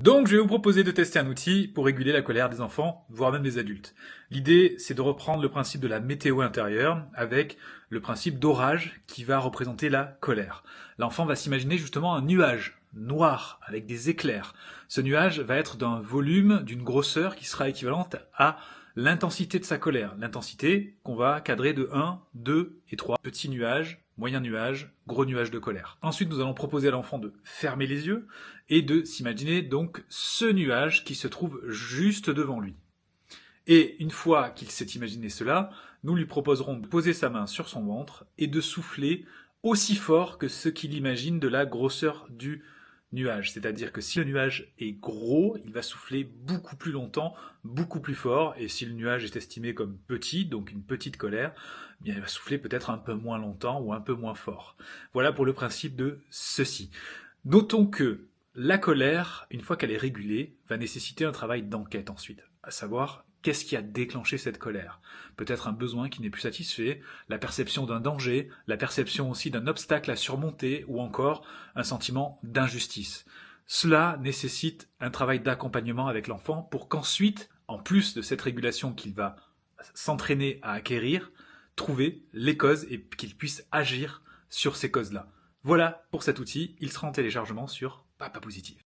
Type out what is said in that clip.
Donc, je vais vous proposer de tester un outil pour réguler la colère des enfants, voire même des adultes. L'idée, c'est de reprendre le principe de la météo intérieure avec le principe d'orage qui va représenter la colère. L'enfant va s'imaginer justement un nuage noir avec des éclairs. Ce nuage va être d'un volume, d'une grosseur qui sera équivalente à l'intensité de sa colère. L'intensité qu'on va cadrer de 1, 2 et 3. Petit nuage, moyen nuage, gros nuage de colère. Ensuite, nous allons proposer à l'enfant de fermer les yeux et de s'imaginer donc ce nuage qui se trouve juste devant lui. Et une fois qu'il s'est imaginé cela, nous lui proposerons de poser sa main sur son ventre et de souffler aussi fort que ce qu'il imagine de la grosseur du nuage. C'est-à-dire que si le nuage est gros, il va souffler beaucoup plus longtemps, beaucoup plus fort, et si le nuage est estimé comme petit, donc une petite colère, eh bien il va souffler peut-être un peu moins longtemps ou un peu moins fort. Voilà pour le principe de ceci. Notons que la colère, une fois qu'elle est régulée, va nécessiter un travail d'enquête ensuite, à savoir qu'est-ce qui a déclenché cette colère. Peut-être un besoin qui n'est plus satisfait, la perception d'un danger, la perception aussi d'un obstacle à surmonter, ou encore un sentiment d'injustice. Cela nécessite un travail d'accompagnement avec l'enfant pour qu'ensuite, en plus de cette régulation qu'il va s'entraîner à acquérir, trouver les causes et qu'il puisse agir sur ces causes-là. Voilà pour cet outil, il sera en téléchargement sur Papa Positif.